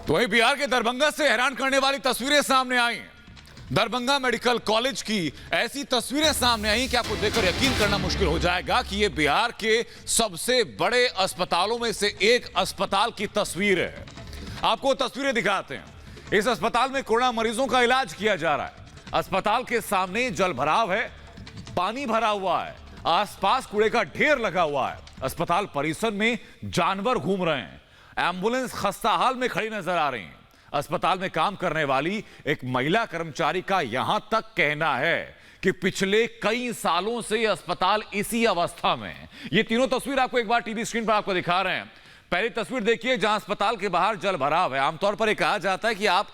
तो वहीं बिहार के दरभंगा से हैरान करने वाली तस्वीरें सामने आई हैं। दरभंगा मेडिकल कॉलेज की ऐसी तस्वीरें सामने आई कि आपको देखकर यकीन करना मुश्किल हो जाएगा कि ये बिहार के सबसे बड़े अस्पतालों में से एक अस्पताल की तस्वीर है। आपको तस्वीरें दिखाते हैं। इस अस्पताल में कोरोना मरीजों का इलाज किया जा रहा है। अस्पताल के सामने जल भराव है, पानी भरा हुआ है, आसपास कूड़े का ढेर लगा हुआ है। अस्पताल परिसर में जानवर घूम रहे हैं। एम्बुलेंस खस्ता हाल में खड़ी नजर आ रही है। अस्पताल में काम करने वाली एक महिला कर्मचारी का यहां तक कहना है कि पिछले कई सालों से यह अस्पताल इसी अवस्था में है। ये तीनों तस्वीर आपको एक बार टीवी स्क्रीन पर आपको दिखा रहे हैं। पहली तस्वीर देखिए जहां अस्पताल के बाहर जल भराव है। आमतौर पर यह कहा जाता है कि आप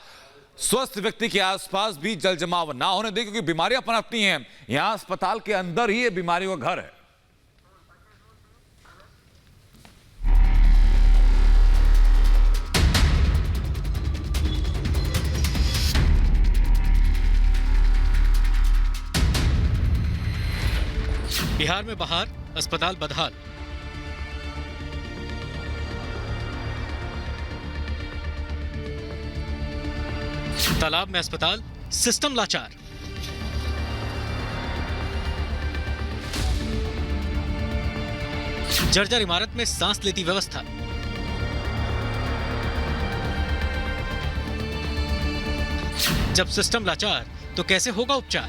स्वस्थ व्यक्ति के आसपास भी जल जमाव ना होने दें क्योंकि बीमारियां पनपती हैं। यहां अस्पताल के अंदर ही ये बीमारियों का घर है। बिहार में बहार, अस्पताल बदहाल। तालाब में अस्पताल, सिस्टम लाचार। जर्जर इमारत में सांस लेती व्यवस्था। जब सिस्टम लाचार तो कैसे होगा उपचार?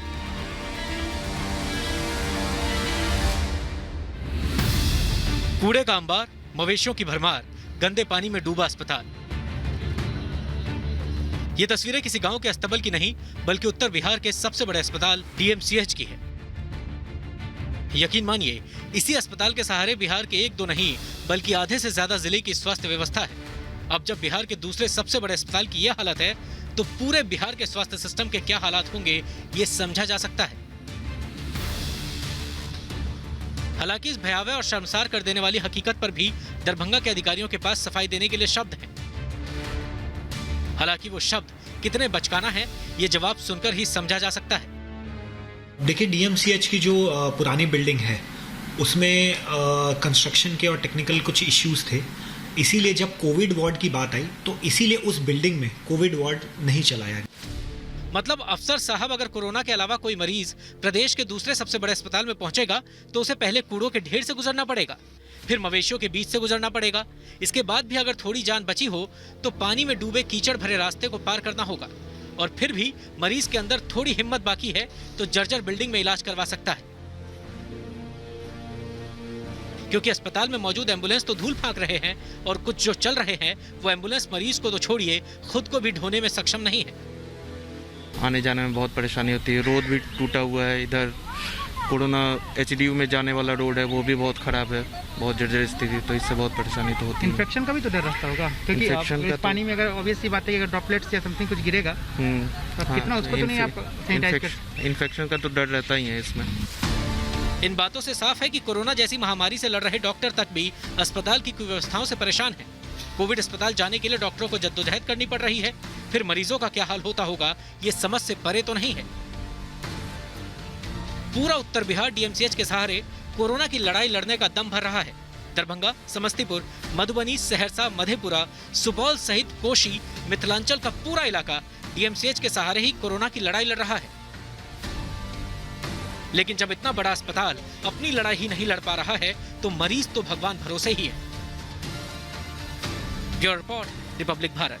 कूड़े का अंबार, मवेशियों की भरमार, गंदे पानी में डूबा अस्पताल। ये तस्वीरें किसी गांव के अस्तबल की नहीं बल्कि उत्तर बिहार के सबसे बड़े अस्पताल डीएमसीएच की है। यकीन मानिए, इसी अस्पताल के सहारे बिहार के एक दो नहीं बल्कि आधे से ज्यादा जिले की स्वास्थ्य व्यवस्था है। अब जब बिहार के दूसरे सबसे बड़े अस्पताल की यह हालत है तो पूरे बिहार के स्वास्थ्य सिस्टम के क्या हालात होंगे ये समझा जा सकता है। हालांकि इस भयावह और शर्मसार कर देने वाली हकीकत पर भी दरभंगा के अधिकारियों के पास सफाई देने के लिए शब्द हैं। हालांकि वो शब्द कितने बचकाना है ये जवाब सुनकर ही समझा जा सकता है। देखिए, डीएमसीएच की जो पुरानी बिल्डिंग है उसमें कंस्ट्रक्शन के और टेक्निकल कुछ इश्यूज थे। इसीलिए जब कोविड वार्ड की बात आई तो इसीलिए उस बिल्डिंग में कोविड वार्ड नहीं चलाया। मतलब अफसर साहब अगर कोरोना के अलावा कोई मरीज प्रदेश के दूसरे सबसे बड़े अस्पताल में पहुंचेगा तो उसे पहले कूड़ों के ढेर से गुजरना पड़ेगा, फिर मवेशियों के बीच से गुजरना पड़ेगा। इसके बाद भी अगर थोड़ी जान बची हो तो पानी में डूबे कीचड़ भरे रास्ते को पार करना होगा। और फिर भी मरीज के अंदर थोड़ी हिम्मत बाकी है तो जर्जर बिल्डिंग में इलाज करवा सकता है, क्योंकि अस्पताल में मौजूद एम्बुलेंस तो धूल फांक रहे हैं और कुछ जो चल रहे हैं वो एम्बुलेंस मरीज को तो छोड़िए खुद को भी ढोने में सक्षम नहीं है। आने जाने में बहुत परेशानी होती है। रोड भी टूटा हुआ है। इधर कोरोना एचडीयू में जाने वाला रोड है वो भी बहुत खराब है, बहुत जर्जर स्थिति, तो इससे बहुत परेशानी तो होती है। इन्फेक्शन का भी तो डर रहता होगा क्योंकि आप पानी में अगर ऑब्वियस सी बात है अगर ड्रॉपलेट्स या समथिंग कुछ गिरेगा तो कितना उसको तो नहीं आप सैनिटाइज कर। इन्फेक्शन का तो डर रहता ही है इसमें। इन बातों से साफ है कि कोरोना जैसी महामारी से लड़ रहे डॉक्टर तक भी अस्पताल की कुव्यवस्थाओं से परेशान हैं। कोविड अस्पताल जाने के लिए डॉक्टरों को जद्दोजहद करनी पड़ रही है, फिर मरीजों का क्या हाल होता होगा ये समझ से परे तो नहीं है। पूरा उत्तर बिहार डीएमसीएच के सहारे कोरोना की लड़ाई लड़ने का दम भर रहा है। दरभंगा, समस्तीपुर, मधुबनी, सहरसा, मधेपुरा, सुपौल सहित कोशी, मिथिलांचल का पूरा इलाका डीएमसीएच के सहारे ही कोरोना की लड़ाई लड़ रहा है। लेकिन जब इतना बड़ा अस्पताल अपनी लड़ाई ही नहीं लड़ पा रहा है तो मरीज तो भगवान भरोसे ही है। Bureau report, Republic Bharat.